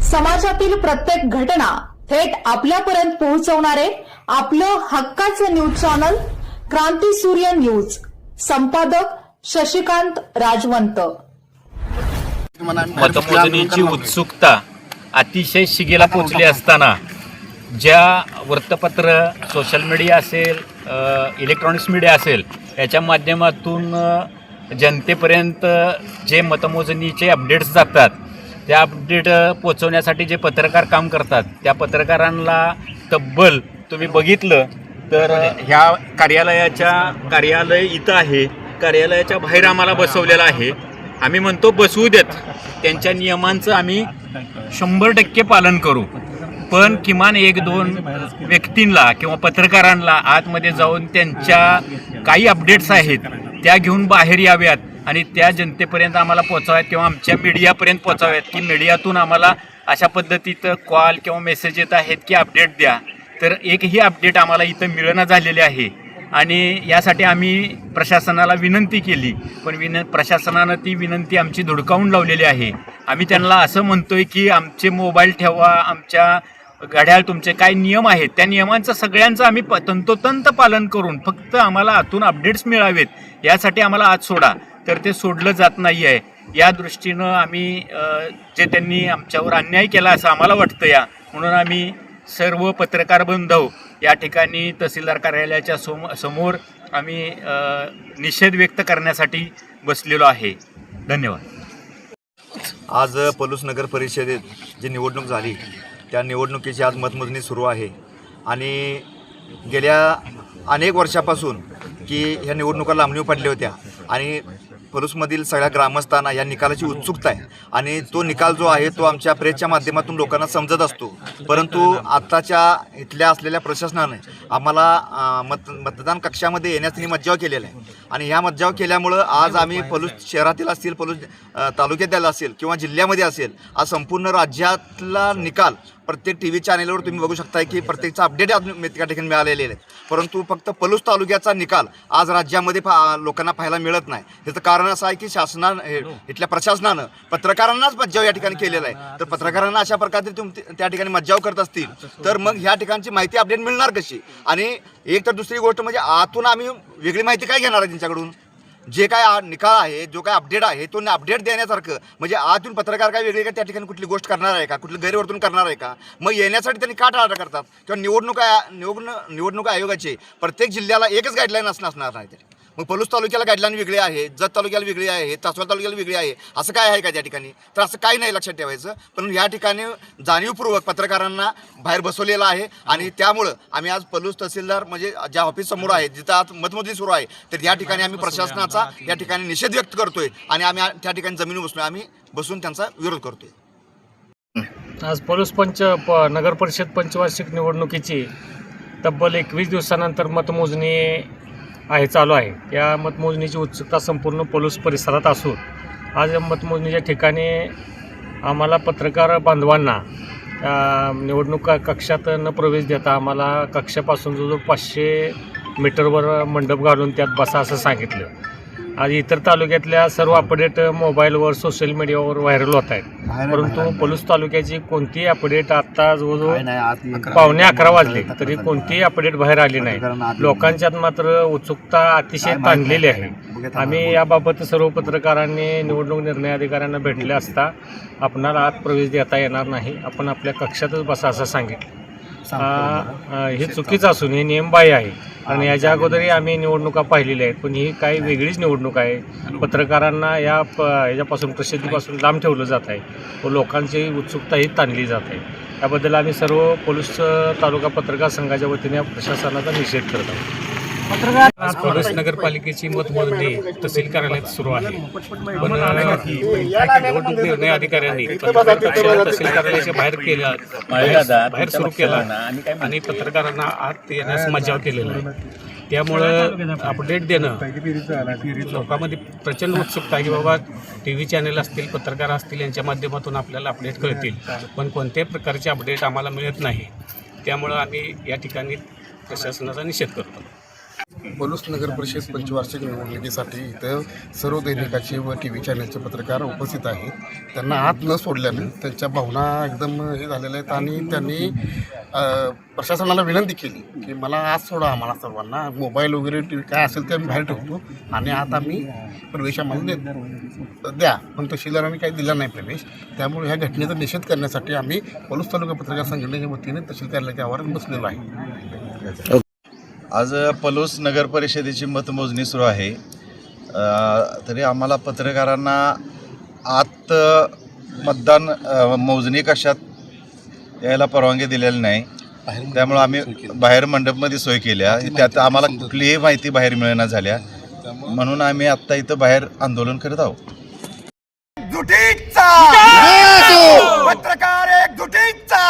समाजातील प्रत्येक घटना थेट आपल्यापर्यंत पोहोचवणारे आपलं हक्काचं न्यूज चॅनल क्रांती सूर्य न्यूज. संपादक शशिकांत राजवंत. मतमोजणीची उत्सुकता अतिशय शिगेला पोहोचली असताना ज्या वृत्तपत्र, सोशल मीडिया असेल, इलेक्ट्रॉनिक्स मीडिया असेल याच्या माध्यमातून जनतेपर्यंत जे मतमोजणीचे अपडेट्स जातात त्या अपडेट पोचवण्यासाठी जे पत्रकार काम करतात त्या पत्रकारांना तब्बल तुम्ही बघितलं तर ह्या कार्यालय इथं आहे, कार्यालयाच्या बाहेर आम्हाला बसवलेलं आहे. आम्ही म्हणतो बसवू देत, त्यांच्या नियमांचं आम्ही 100% पालन करू, पण किमान 1-2 व्यक्तींना किंवा पत्रकारांना आतमध्ये जाऊन त्यांच्या काही अपडेट्स आहेत त्या घेऊन बाहेर याव्यात आणि त्या जनतेपर्यंत आम्हाला पोचाव्यात किंवा आमच्या मीडियापर्यंत पोचाव्यात की मीडियातून आम्हाला अशा पद्धतीचं कॉल किंवा मेसेज येत आहेत की अपडेट द्या. तर एकही अपडेट आम्हाला इथं मिळणं झालेले आहे आणि यासाठी आम्ही प्रशासनाला विनंती केली, पण प्रशासनानं ती विनंती आमची धुडकावून लावलेली आहे. आम्ही त्यांना असं म्हणतोय की आमचे मोबाईल ठेवा, आमच्या घड्याळ, तुमचे काय नियम आहेत त्या नियमांचं सगळ्यांचं आम्ही तंतोतंत पालन करून फक्त आम्हाला आतून अपडेट्स मिळावेत यासाठी आम्हाला आत सोडा, तर ते सोडलं जात नाही आहे. या दृष्टीनं आम्ही जे त्यांनी आमच्यावर अन्याय केला असं आम्हाला वाटतं म्हणून आम्ही सर्व पत्रकार बांधव या ठिकाणी तहसीलदार कार्यालयाच्या समोर आम्ही निषेध व्यक्त करण्यासाठी बसलेलो आहे. धन्यवाद. आज पलूस नगर परिषदेत जी निवडणूक झाली त्या निवडणुकीची आज मतमोजणी सुरू आहे आणि गेल्या अनेक वर्षापासून की ह्या निवडणुका लांबणीवर पडल्या होत्या आणि पलूसमधील सगळ्या ग्रामस्थांना या निकालाची उत्सुकता आहे आणि तो निकाल जो आहे तो आमच्या प्रेसच्या माध्यमातून लोकांना समजत असतो. परंतु आत्ताच्या इथल्या असलेल्या प्रशासनाने आम्हाला मतदान कक्षामध्ये येण्यास त्यांनी मज्जाव केलेला आहे आणि ह्या मज्जाव केल्यामुळं आज आम्ही पलूस शहरातील असतील, पलूस तालुक्यातील असेल किंवा जिल्ह्यामध्ये असेल, आज संपूर्ण राज्यातला निकाल प्रत्येक TV चॅनेलवर तुम्ही बघू शकताय की प्रत्येकचा अपडेट आज त्या ठिकाणी मिळालेले आहेत. परंतु फक्त पलूस तालुक्याचा निकाल आज राज्यामध्ये लोकांना पाहायला मिळत नाही. याचं कारण असं आहे की शासनानं, इथल्या प्रशासनानं पत्रकारांनाच मज्जाव या ठिकाणी केलेला आहे. तर पत्रकारांना अशा प्रकारे त्या ठिकाणी मज्जाव करत असतील तर मग ह्या ठिकाणची माहिती अपडेट मिळणार कशी? आणि एक तर दुसरी गोष्ट म्हणजे आतून आम्ही वेगळी माहिती काय घेणार आहे त्यांच्याकडून? जे काय निकाल आहे, जो काय अपडेट आहे तो अपडेट देण्यासारखं म्हणजे आतून पत्रकार काय वेगळे का त्या ठिकाणी कुठली गोष्ट करणार आहे का, कुठलं गैरवर्तन करणार आहे का? मग येण्यासाठी त्यांनी का टाळाटाळ करतात? किंवा निवडणूक आयोगाचे प्रत्येक जिल्ह्याला एकच गाईडलाईन असणार नाही. मग पलूस तालुक्याला गाईडलाईन वेगळी आहे, जत तालुक्याला वेगळी आहे, तासगाव तालुक्याला वेगळी आहे, असं काय आहे का त्या ठिकाणी? तर असं काही नाही लक्षात ठेवायचं. पण या ठिकाणी जाणीवपूर्वक पत्रकारांना बाहेर बसवलेलं आहे आणि त्यामुळं आम्ही आज पलूस तहसीलदार म्हणजे ज्या ऑफिस समोर आहे जिथं आज मतमोजणी सुरू आहे तर या ठिकाणी आम्ही प्रशासनाचा या ठिकाणी निषेध व्यक्त करतोय आणि आम्ही त्या ठिकाणी जमिनी बसलोय, आम्ही बसून त्यांचा विरोध करतोय. आज पलूस नगर परिषद पंचवार्षिक निवडणुकीची तब्बल 21 दिवसानंतर मतमोजणी चालू आहे. या मतमोजणीची उत्सुकता संपूर्ण पलूस परिसरात असून आज मतमोजणीच्या ठिकाणी आम्हाला पत्रकार बांधवांना निवडणूक कक्षात न प्रवेश देता आम्हाला कक्षापासून जवळजवळ 500 मीटरवर मंडप घालून त्यात बसा असं सांगितलं. आज इतर तालुक्यातल्या सर्व अपडेट मोबाईलवर, सोशल मीडियावर व्हायरल होत आहेत, परंतु पलूस तालुक्याची कोणतीही अपडेट आत्ता जवळजवळ 11:15 वाजले तरी कोणतीही अपडेट बाहेर आली नाही. लोकांच्यात मात्र उत्सुकता अतिशय ताणलेली आहे. आम्ही याबाबत सर्व पत्रकारांनी निवडणूक निर्णय अधिकाऱ्यांना भेटले असता आपणाला आत प्रवेश देता येणार नाही, आपण आपल्या कक्षातच बसा असं सांगितलं. हे चुकीचं असून हे नियमबाह्य आहे आणि याच्या अगोदरही आम्ही निवडणुका पाहिलेल्या आहेत, पण ही काही वेगळीच निवडणूक आहे. पत्रकारांना याच्यापासून प्रसिद्धीपासून लांब ठेवलं जात आहे व लोकांची उत्सुकताही ताणली जात आहे. याबद्दल आम्ही सर्व पलूस तालुका पत्रकार संघाच्या वतीने प्रशासनाचा निषेध करत आहोत. पलूस नगरपालिकेची मतमोजणी तहसील कार्यालयात सुरू आहे, पण निवडणूक निर्णय अधिकाऱ्यांनी तहसील कार्यालयाच्या बाहेर सुरू केला आणि पत्रकारांना आत येण्यास मज्जाव केलेला आहे. त्यामुळं अपडेट देणं लोकांमध्ये प्रचंड उत्सुकता आहे की बाबा TV चॅनल असतील, पत्रकार असतील यांच्या माध्यमातून आपल्याला अपडेट कळतील, पण कोणत्याही प्रकारचे अपडेट आम्हाला मिळत नाही. त्यामुळं आम्ही या ठिकाणी प्रशासनाचा निषेध करतो. पलूस नगर परिषद पंचवार्षिक निवडणुकीसाठी इथं सर्व दैनिकाचे व टी व्ही चॅनलचे पत्रकार उपस्थित आहेत. त्यांना आत न सोडल्यानं त्यांच्या भावना एकदम हे झालेल्या आहेत आणि त्यांनी प्रशासनाला विनंती केली की मला आत सोडा, आम्हाला सर्वांना मोबाईल वगैरे टी व्ही काय असेल ते आम्ही बाहेर ठेवतो आणि आत आम्ही प्रवेशामध्ये द्या. पण तहसीलदारांनी काही दिला नाही प्रवेश. त्यामुळे ह्या घटनेचा निषेध करण्यासाठी आम्ही पलूस तालुका पत्रकार संघटनेच्या वतीने तहसील कार्यालयाच्या आवारात बसलेलो आहे. आज पलूस नगर परिषदेची मतमोजणी सुरू आहे. तरी आम्हाला पत्रकारांना आत मतदान मोजणी कशात यायला परवानगी दिलेली नाही. त्यामुळे आम्ही बाहेर मंडपमध्ये सोय केल्या. त्यात आम्हाला कुठलीही माहिती बाहेर मिळेना झाल्या. म्हणून आम्ही आत्ता इथं बाहेर आंदोलन करत आहोत. पत्रकार एक जुटीचा